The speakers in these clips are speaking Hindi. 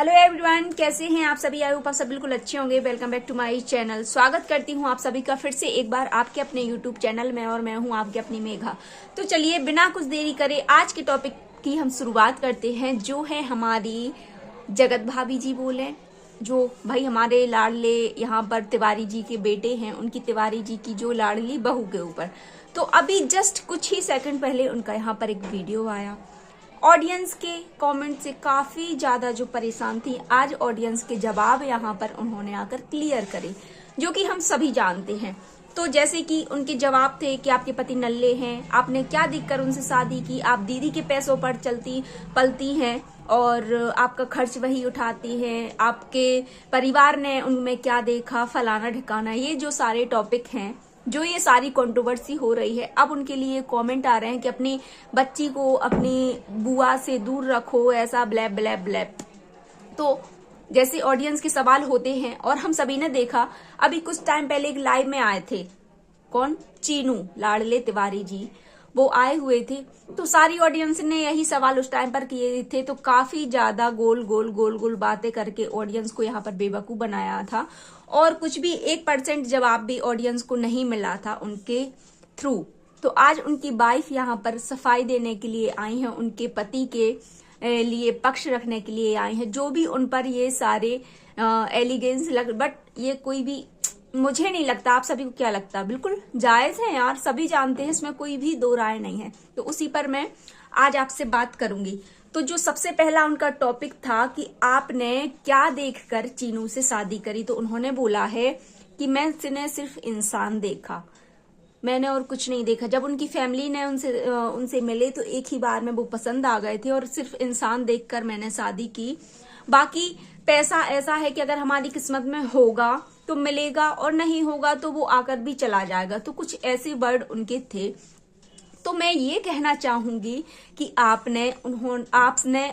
हेलो एवरीवन, कैसे हैं आप सभी। आई होप आप सब बिल्कुल अच्छे होंगे। Welcome back to my channel. स्वागत करती हूं आप सभी का फिर से एक बार आपके अपने यूट्यूब चैनल में, और मैं हूं आपकी अपनी मेघा। तो चलिए बिना कुछ देरी करे आज के टॉपिक की हम शुरुआत करते हैं, जो है हमारी जगत भाभी जी बोले, जो भाई हमारे लाडले यहाँ पर तिवारी जी के बेटे हैं, उनकी तिवारी जी की जो लाडली बहू के ऊपर। तो अभी जस्ट कुछ ही सेकंड पहले उनका यहाँ पर एक वीडियो आया। ऑडियंस के कमेंट से काफी ज्यादा जो परेशान थी, आज ऑडियंस के जवाब यहाँ पर उन्होंने आकर क्लियर करे, जो कि हम सभी जानते हैं। तो जैसे कि उनके जवाब थे कि आपके पति नल्ले हैं, आपने क्या देखकर उनसे शादी की, आप दीदी के पैसों पर चलती पलती हैं और आपका खर्च वही उठाती हैं, आपके परिवार ने उनमें क्या देखा, फलाना ढिकाना, ये जो सारे टॉपिक हैं, जो ये सारी कंट्रोवर्सी हो रही है। अब उनके लिए कमेंट आ रहे हैं कि अपनी बच्ची को अपनी बुआ से दूर रखो, ऐसा ब्लैब ब्लैब ब्लैब। तो जैसे ऑडियंस के सवाल होते हैं, और हम सभी ने देखा अभी कुछ टाइम पहले एक लाइव में आए थे, कौन, चीनू लाडले तिवारी जी, वो आए हुए थे। तो सारी ऑडियंस ने यही सवाल उस टाइम पर किए थे। तो काफी ज्यादा गोल गोल गोल गोल बातें करके ऑडियंस को यहाँ पर बेवकूफ बनाया था, और कुछ भी 1% जवाब भी ऑडियंस को नहीं मिला था उनके थ्रू। तो आज उनकी वाइफ यहाँ पर सफाई देने के लिए आई हैं, उनके पति के लिए पक्ष रखने के लिए आई हैं। जो भी उन पर ये सारे एलिगेंस बट ये कोई भी, मुझे नहीं लगता, आप सभी को क्या लगता है, बिल्कुल जायज है यार, सभी जानते हैं, इसमें कोई भी दो राय नहीं है। तो उसी पर मैं आज आपसे बात करूंगी। तो जो सबसे पहला उनका टॉपिक था कि आपने क्या देखकर चीनू से शादी करी, तो उन्होंने बोला है कि मैंने सिर्फ इंसान देखा, मैंने और कुछ नहीं देखा। जब उनकी फैमिली ने उनसे मिले तो एक ही बार में वो पसंद आ गए थे, और सिर्फ इंसान देखकर मैंने शादी की। बाकी पैसा ऐसा है कि अगर हमारी किस्मत में होगा तो मिलेगा, और नहीं होगा तो वो आकर भी चला जाएगा। तो कुछ ऐसे वर्ड उनके थे। तो मैं ये कहना चाहूंगी कि आपने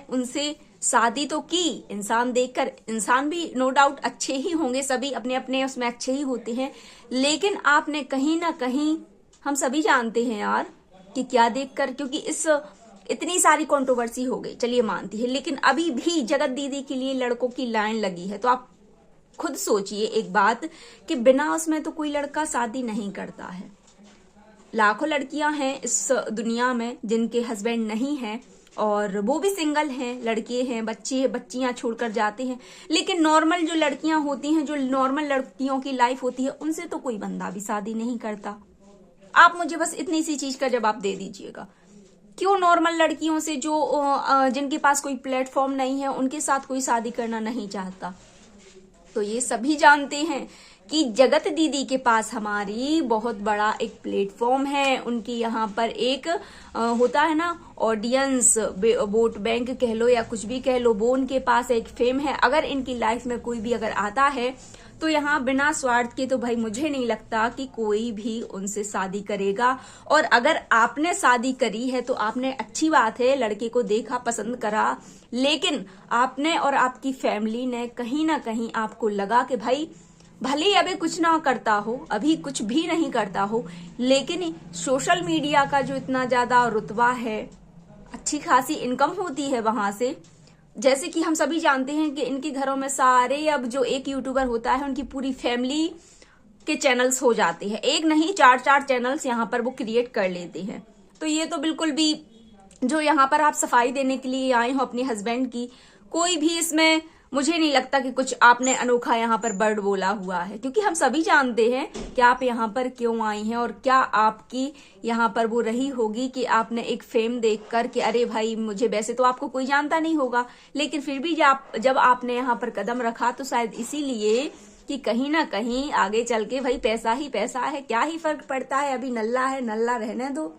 उनसे शादी तो की इंसान देखकर। इंसान भी नो डाउट अच्छे ही होंगे, सभी अपने अपने उसमें अच्छे ही होते हैं, लेकिन आपने कहीं ना कहीं, हम सभी जानते हैं यार कि क्या देखकर, क्योंकि इतनी सारी कंट्रोवर्सी हो गई, चलिए मानती है, लेकिन अभी भी जगत दीदी के लिए लड़कों की लाइन लगी है। तो आप खुद सोचिए एक बात कि बिना उसमें तो कोई लड़का शादी नहीं करता है। लाखों लड़कियां हैं इस दुनिया में जिनके हस्बैंड नहीं हैं, और वो भी सिंगल हैं, लड़के हैं, बच्चियां छोड़कर जाते हैं। लेकिन नॉर्मल जो लड़कियां होती हैं, जो नॉर्मल लड़कियों की लाइफ होती है, उनसे तो कोई बंदा भी शादी नहीं करता। आप मुझे बस इतनी सी चीज का जवाब दे दीजिएगा, क्यों नॉर्मल लड़कियों से, जो जिनके पास कोई प्लेटफॉर्म नहीं है, उनके साथ कोई शादी करना नहीं चाहता। तो ये सभी जानते हैं कि जगत दीदी के पास हमारी बहुत बड़ा एक प्लेटफॉर्म है। उनकी यहाँ पर एक होता है ना ऑडियंस, वोट बैंक कह लो या कुछ भी कह लो, वो उनके पास एक फेम है। अगर इनकी लाइफ में कोई भी अगर आता है तो यहाँ बिना स्वार्थ के, तो भाई मुझे नहीं लगता कि कोई भी उनसे शादी करेगा। और अगर आपने शादी करी है तो आपने, अच्छी बात है, लड़के को देखा, पसंद करा, लेकिन आपने और आपकी फैमिली ने कहीं ना कहीं आपको लगा कि भाई भले अभी कुछ ना करता हो, अभी कुछ भी नहीं करता हो, लेकिन सोशल मीडिया का जो इतना ज्यादा रुतबा है, अच्छी खासी इनकम होती है वहां से। जैसे कि हम सभी जानते हैं कि इनके घरों में सारे, अब जो एक यूट्यूबर होता है, उनकी पूरी फैमिली के चैनल्स हो जाते हैं, एक नहीं 4-4 चैनल्स यहाँ पर वो क्रिएट कर लेते हैं। तो ये तो बिल्कुल भी, जो यहाँ पर आप सफाई देने के लिए आए हो अपने हस्बैंड की, कोई भी इसमें मुझे नहीं लगता कि कुछ आपने अनोखा यहाँ पर वर्ड बोला हुआ है, क्योंकि हम सभी जानते हैं कि आप यहाँ पर क्यों आई हैं, और क्या आपकी यहाँ पर वो रही होगी कि आपने एक फेम देखकर कि अरे भाई मुझे, वैसे तो आपको कोई जानता नहीं होगा, लेकिन फिर भी जब आपने यहाँ पर कदम रखा तो शायद इसीलिए कि कहीं ना कहीं आगे चल के भाई पैसा ही पैसा है, क्या ही फर्क पड़ता है, अभी नल्ला है, नल्ला रहने दो।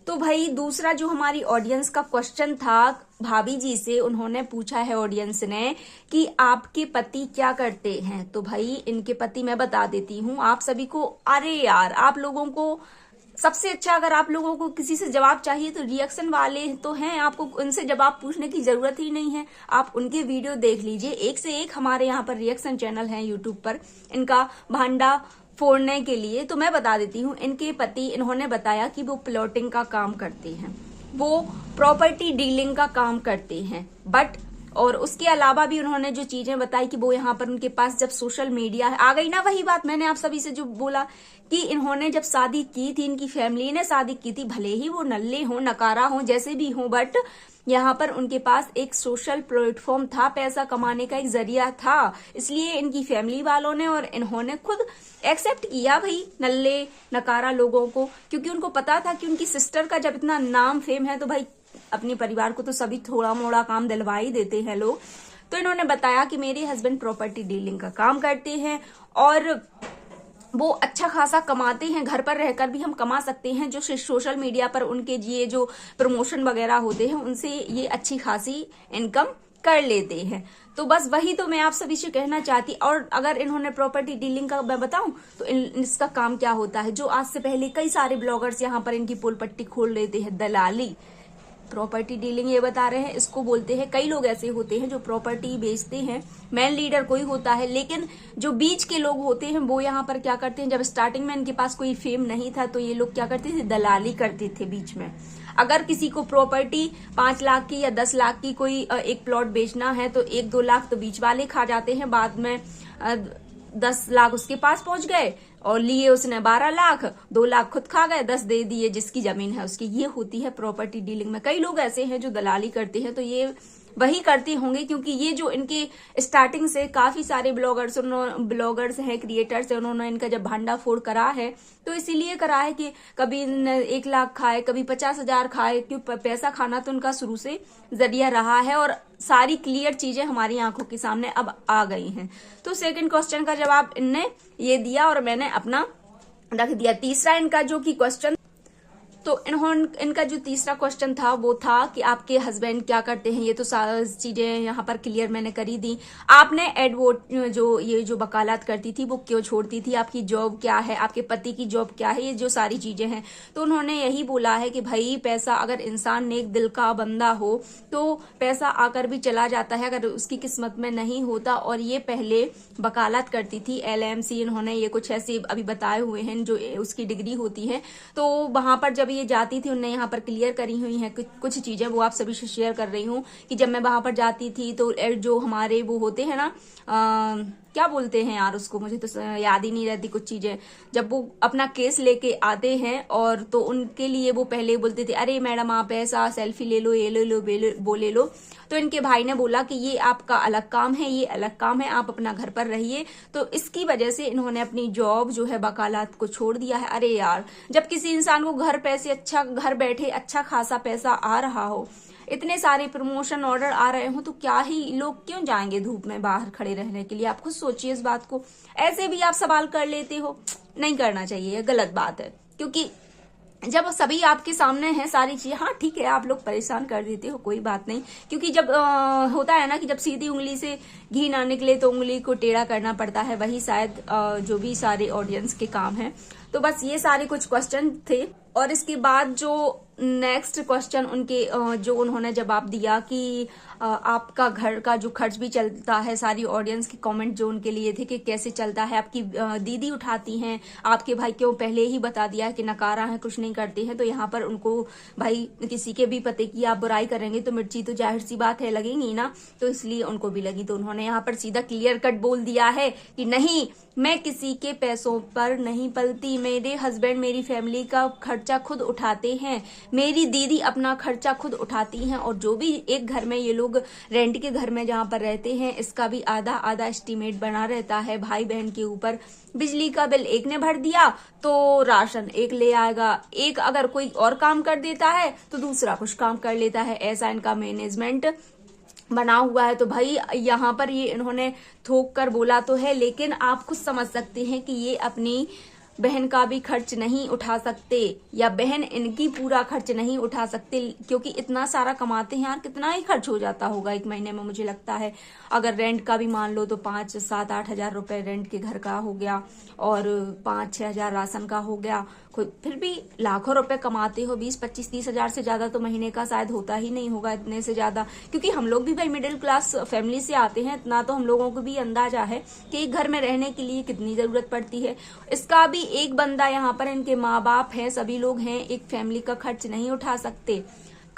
तो भाई दूसरा जो हमारी ऑडियंस का क्वेश्चन था भाभी जी से, उन्होंने पूछा है ऑडियंस ने कि आपके पति क्या करते हैं। तो भाई इनके पति मैं बता देती हूँ आप सभी को। अरे यार, आप लोगों को सबसे अच्छा, अगर आप लोगों को किसी से जवाब चाहिए तो रिएक्शन वाले तो हैं, आपको उनसे जवाब पूछने की जरूरत ही नहीं है। आप उनके वीडियो देख लीजिए, एक से एक हमारे यहाँ पर रिएक्शन चैनल है यूट्यूब पर इनका भांडा फोड़ने के लिए। तो मैं बता देती हूँ, इनके पति, इन्होंने बताया कि वो प्लॉटिंग का काम करते हैं, वो प्रॉपर्टी डीलिंग का काम करते हैं, बट और उसके अलावा भी उन्होंने जो चीजें बताई कि वो यहाँ पर उनके पास जब सोशल मीडिया आ गई ना, वही बात मैंने आप सभी से जो बोला कि इन्होंने जब शादी की थी, इनकी फैमिली ने शादी की थी, भले ही वो नल्ले हो नकारा हो जैसे भी हो, बट यहाँ पर उनके पास एक सोशल प्लेटफॉर्म था, पैसा कमाने का एक जरिया था, इसलिए इनकी फैमिली वालों ने और इन्होंने खुद एक्सेप्ट किया भाई नल्ले नकारा लोगों को, क्योंकि उनको पता था कि उनकी सिस्टर का जब इतना नाम फेम है तो भाई अपने परिवार को तो सभी थोड़ा मोड़ा काम दिलवा ही देते हैं लोग। तो इन्होंने बताया कि मेरे हस्बैंड प्रॉपर्टी डीलिंग का काम करते हैं और वो अच्छा खासा कमाते हैं, घर पर रहकर भी हम कमा सकते हैं, जो सोशल मीडिया पर उनके ये जो प्रमोशन वगैरह होते हैं उनसे ये अच्छी खासी इनकम कर लेते हैं। तो बस वही तो मैं आप सभी से कहना चाहती। और अगर इन्होंने प्रॉपर्टी डीलिंग का मैं बताऊं तो इसका काम क्या होता है, जो आज से पहले कई सारे ब्लॉगर्स यहाँ पर इनकी पोल पट्टी खोल लेते हैं, दलाली। प्रॉपर्टी डीलिंग ये बता रहे हैं, इसको बोलते हैं। कई लोग ऐसे होते हैं जो प्रॉपर्टी बेचते हैं, मेन लीडर कोई होता है, लेकिन जो बीच के लोग होते हैं वो यहाँ पर क्या करते हैं, जब स्टार्टिंग में इनके पास कोई फेम नहीं था तो ये लोग क्या करते थे, दलाली करते थे बीच में। अगर किसी को प्रॉपर्टी 5 लाख की या 10 लाख की कोई एक प्लॉट बेचना है तो 1-2 लाख तो बीच वाले खा जाते हैं, बाद में 10 लाख उसके पास पहुंच गए और लिए उसने 12 लाख, 2 लाख खुद खा गए, 10 दे दिए जिसकी जमीन है उसकी। ये होती है प्रॉपर्टी डीलिंग में। कई लोग ऐसे हैं जो दलाली करते हैं, तो ये वही करते होंगे, क्योंकि ये जो इनके स्टार्टिंग से काफी सारे ब्लॉगर्स हैं, क्रिएटर्स हैं, उन्होंने इनका जब भांडाफोड़ करा है तो इसीलिए करा है कि कभी 1 लाख खाए, कभी 50,000 खाए, क्यों पैसा खाना तो उनका शुरू से जरिया रहा है और सारी क्लियर चीजें हमारी आंखों के सामने अब आ गई हैं। तो सेकंड क्वेश्चन का जवाब इनने ये दिया और मैंने अपना रख दिया। तीसरा इनका जो कि क्वेश्चन, तो इनका जो तीसरा क्वेश्चन था वो था कि आपके हस्बैंड क्या करते हैं। ये तो सारी चीजें यहाँ पर क्लियर मैंने करी दी। आपने जो वकालत करती थी वो क्यों छोड़ती थी, आपकी जॉब क्या है, आपके पति की जॉब क्या है, ये जो सारी चीजें हैं। तो उन्होंने यही बोला है कि भाई पैसा, अगर इंसान नेक दिल का बंदा हो तो पैसा आकर भी चला जाता है अगर उसकी किस्मत में नहीं होता। और ये पहले वकालत करती थी LMC, इन्होंने ये कुछ ऐसे अभी बताए हुए हैं जो उसकी डिग्री होती है। तो वहां पर जब ये जाती थी, उन्होंने यहाँ पर क्लियर करी हुई है कुछ चीजें, वो आप सभी से शेयर कर रही हूँ कि जब मैं वहां पर जाती थी तो जो हमारे वो होते हैं ना, क्या बोलते हैं यार उसको, मुझे तो याद ही नहीं रहती कुछ चीजें, जब वो अपना केस लेके आते हैं और तो उनके लिए वो पहले बोलते थे अरे मैडम आप ऐसा सेल्फी ले लो, ये ले लो, वो ले लो। तो इनके भाई ने बोला कि ये आपका अलग काम है, ये अलग काम है, आप अपना घर पर रहिए। तो इसकी वजह से इन्होंने अपनी जॉब जो है वकालत को छोड़ दिया है। अरे यार, जब किसी इंसान को घर बैठे अच्छा खासा पैसा आ रहा हो, इतने सारे प्रमोशन ऑर्डर आ रहे हो, तो क्या ही लोग क्यों जाएंगे धूप में बाहर खड़े रहने के लिए। आप खुद सोचिए इस बात को। ऐसे भी आप सवाल कर लेते हो, नहीं करना चाहिए, गलत बात है। क्योंकि जब सभी आपके सामने है सारी चीजें, हाँ ठीक है आप लोग परेशान कर देते हो, कोई बात नहीं। क्योंकि जब होता है ना कि जब सीधी उंगली से घी ना निकले तो उंगली को टेढ़ा करना पड़ता है, वही शायद जो भी सारे ऑडियंस के काम है। तो बस ये सारे कुछ क्वेश्चन थे। और इसके बाद जो नेक्स्ट क्वेश्चन उनके जो उन्होंने जवाब दिया कि आपका घर का जो खर्च भी चलता है, सारी ऑडियंस के कमेंट जो उनके लिए थे कि कैसे चलता है, आपकी दीदी उठाती हैं, आपके भाई क्यों पहले ही बता दिया कि नकारा है, कुछ नहीं करते हैं। तो यहाँ पर उनको भाई किसी के भी पति की आप बुराई करेंगे तो मिर्ची तो जाहिर सी बात है लगेंगी ना, तो इसलिए उनको भी लगी। तो उन्होंने यहाँ पर सीधा क्लियर कट बोल दिया है कि नहीं, मैं किसी के पैसों पर नहीं पलती, मेरे हस्बैंड मेरी फैमिली का खर्चा खुद उठाते हैं, मेरी दीदी अपना खर्चा खुद उठाती हैं, और जो भी एक घर में ये लोग रेंट के घर में जहां पर रहते हैं इसका भी आधा आधा एस्टीमेट बना रहता है भाई बहन के ऊपर। बिजली का बिल एक ने भर दिया तो राशन एक ले आएगा, एक अगर कोई और काम कर देता है तो दूसरा कुछ काम कर लेता है, ऐसा इनका मैनेजमेंट बना हुआ है। तो भाई यहाँ पर ये इन्होंने थोक कर बोला तो है, लेकिन आप खुद समझ सकते हैं कि ये अपनी बहन का भी खर्च नहीं उठा सकते, या बहन इनकी पूरा खर्च नहीं उठा सकते, क्योंकि इतना सारा कमाते हैं यार, कितना ही खर्च हो जाता होगा एक महीने में। मुझे लगता है अगर रेंट का भी मान लो तो 5-7-8 हजार रुपए रेंट के घर का हो गया और 5-6 हजार राशन का हो गया, फिर भी लाखों रुपए कमाते हो, 20-25-30 हजार से ज्यादा तो महीने का शायद होता ही नहीं होगा, इतने से ज्यादा। क्योंकि हम लोग भी भाई मिडिल क्लास फैमिली से आते हैं, इतना तो हम लोगों को भी अंदाजा है कि एक घर में रहने के लिए कितनी जरूरत पड़ती है। इसका भी एक बंदा यहाँ पर, इनके माँ बाप हैं, सभी लोग हैं, एक फैमिली का खर्च नहीं उठा सकते।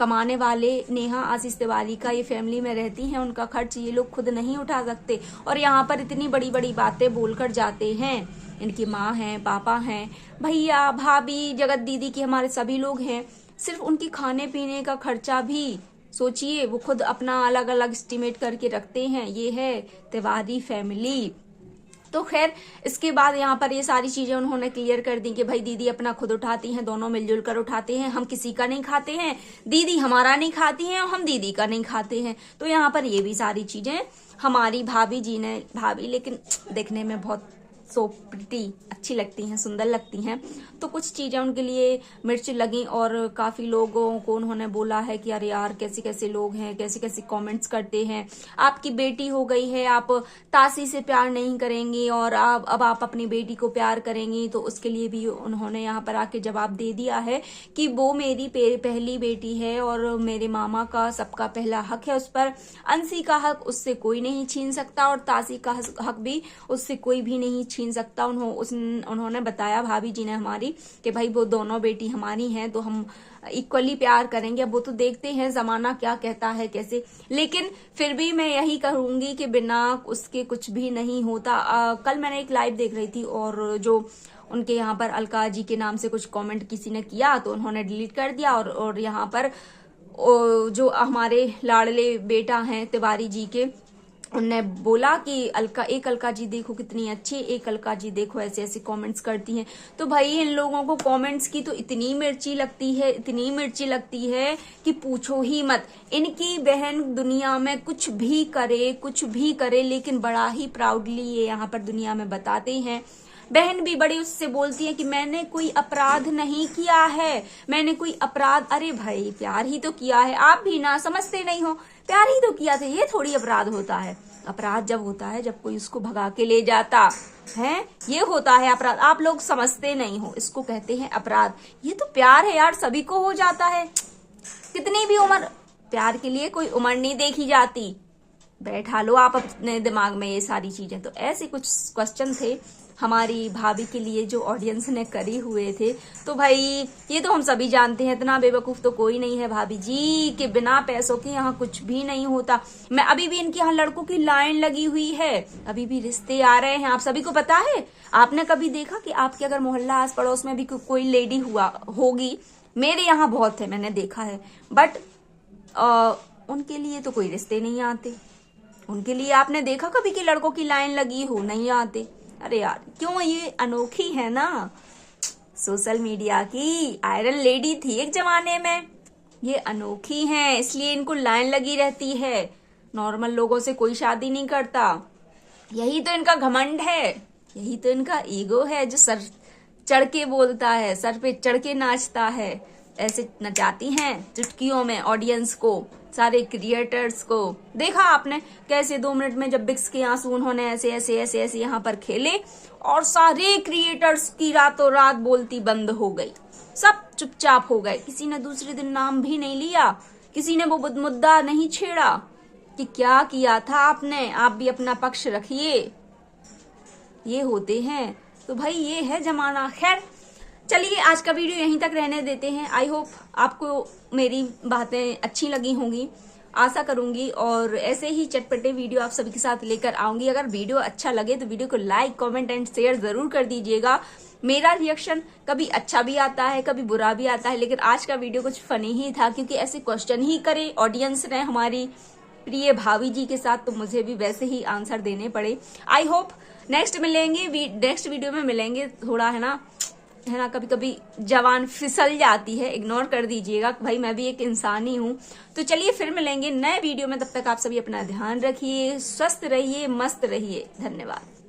कमाने वाले नेहा आशीष तिवारी का ये फैमिली में रहती हैं, उनका खर्च ये लोग खुद नहीं उठा सकते और यहाँ पर इतनी बड़ी बड़ी बातें बोलकर जाते हैं। इनकी माँ हैं, पापा हैं, भैया, भाभी, जगत दीदी के हमारे सभी लोग हैं। सिर्फ उनकी खाने पीने का खर्चा भी सोचिए, वो खुद अपना अलग अलग एस्टिमेट करके रखते हैं। ये है तिवारी फैमिली। तो खैर इसके बाद यहाँ पर ये सारी चीजें उन्होंने क्लियर कर दी कि भाई दीदी अपना खुद उठाती हैं, दोनों मिलजुल कर उठाते हैं, हम किसी का नहीं खाते हैं, दीदी हमारा नहीं खाती हैं और हम दीदी का नहीं खाते हैं। तो यहाँ पर ये भी सारी चीजें हमारी भाभी जी ने, भाभी लेकिन देखने में बहुत सो प्रिटी अच्छी लगती हैं, सुंदर लगती हैं। तो कुछ चीजें उनके लिए मिर्च लगी और काफी लोगों को उन्होंने बोला है कि अरे यार कैसे कैसे लोग हैं, कैसे कैसे कमेंट्स करते हैं, आपकी बेटी हो गई है, आप तासी से प्यार नहीं करेंगी और अब आप अपनी बेटी को प्यार करेंगी। तो उसके लिए भी उन्होंने यहाँ पर आके जवाब दे दिया है कि वो मेरी पहली बेटी है और मेरे मामा का सबका पहला हक है उस पर, अंशी का हक उससे कोई नहीं छीन सकता और तासी का हक भी उससे कोई भी नहीं छीन सकता। उन्होंने बताया भाभी जी ने हमारी कि भाई वो दोनों बेटी हमारी हैं तो हम इक्वली प्यार करेंगे। अब वो तो देखते हैं जमाना क्या कहता है कैसे, लेकिन फिर भी मैं यही कहूंगी कि बिना उसके कुछ भी नहीं होता। कल मैंने एक लाइव देख रही थी और जो उनके यहाँ पर अलका जी के नाम से कुछ कमेंट किसी ने किया तो उन्होंने डिलीट कर दिया और यहाँ पर जो हमारे लाडले बेटा हैं तिवारी जी के, उनने बोला कि एक अलका जी देखो कितनी अच्छी, एक अलका जी देखो ऐसे ऐसे कमेंट्स करती हैं। तो भाई इन लोगों को कमेंट्स की तो इतनी मिर्ची लगती है, इतनी मिर्ची लगती है कि पूछो ही मत। इनकी बहन दुनिया में कुछ भी करे लेकिन बड़ा ही प्राउडली ये यहाँ पर दुनिया में बताते हैं। बहन भी बड़ी उससे बोलती है कि मैंने कोई अपराध नहीं किया है, मैंने कोई अपराध, अरे भाई प्यार ही तो किया है, आप भी ना समझते नहीं हो, प्यार ही तो किया था, ये थोड़ी अपराध होता है। अपराध जब होता है जब कोई उसको भगा के ले जाता है, ये होता है अपराध। आप लोग समझते नहीं हो, इसको कहते हैं अपराध। ये तो प्यार है यार, सभी को हो जाता है, कितनी भी उम्र, प्यार के लिए कोई उम्र नहीं देखी जाती। बैठा लो आप अपने दिमाग में ये सारी चीजें। तो ऐसे कुछ क्वेश्चन थे हमारी भाभी के लिए जो ऑडियंस ने करे हुए थे। तो भाई ये तो हम सभी जानते हैं, इतना बेवकूफ तो कोई नहीं है भाभी जी के बिना पैसों के यहाँ कुछ भी नहीं होता। मैं अभी भी इनके यहाँ लड़कों की लाइन लगी हुई है, अभी भी रिश्ते आ रहे हैं, आप सभी को पता है। आपने कभी देखा कि आपके अगर मोहल्ला आस पड़ोस में भी कोई लेडी होगी, मेरे यहाँ बहुत है, मैंने देखा है, बट उनके लिए तो कोई रिश्ते नहीं आते। उनके लिए आपने देखा कभी कि लड़कों की लाइन लगी हो? नहीं आते। अरे यार क्यों, ये अनोखी है ना, सोशल मीडिया की आयरन लेडी थी एक जमाने में, ये अनोखी हैं इसलिए इनको लाइन लगी रहती है। नॉर्मल लोगों से कोई शादी नहीं करता, यही तो इनका घमंड है, यही तो इनका ईगो है जो सर चढ़ के बोलता है, सर पे चढ़ के नाचता है। ऐसे नचाती हैं चुटकियों में ऑडियंस को, सारे क्रिएटर्स को। देखा आपने कैसे 2 मिनट में जब बिक्स के आंसू उन्होंने ऐसे ऐसे ऐसे ऐसे यहाँ पर खेले और सारे क्रिएटर्स की रातों रात बोलती बंद हो गई, सब चुपचाप हो गए। किसी ने दूसरे दिन नाम भी नहीं लिया, किसी ने वो मुद्दा नहीं छेड़ा कि क्या किया था आपने, आप भी अपना पक्ष रखिए। ये होते हैं। तो भाई ये है जमाना। खैर चलिए आज का वीडियो यहीं तक रहने देते हैं। आई होप आपको मेरी बातें अच्छी लगी होंगी, आशा करूंगी, और ऐसे ही चटपटे वीडियो आप सभी के साथ लेकर आऊंगी। अगर वीडियो अच्छा लगे तो वीडियो को लाइक, कमेंट एंड शेयर जरूर कर दीजिएगा। मेरा रिएक्शन कभी अच्छा भी आता है, कभी बुरा भी आता है, लेकिन आज का वीडियो कुछ फनी ही था क्योंकि ऐसे क्वेश्चन ही करे ऑडियंस ने हमारी प्रिय भाभी जी के साथ, तो मुझे भी वैसे ही आंसर देने पड़े। आई होप नेक्स्ट वीडियो में मिलेंगे। थोड़ा है ना कभी कभी जवान फिसल जाती है, इग्नोर कर दीजिएगा, भाई मैं भी एक इंसान ही हूँ। तो चलिए फिर मिलेंगे नए वीडियो में, तब तक आप सभी अपना ध्यान रखिए, स्वस्थ रहिए, मस्त रहिए। धन्यवाद।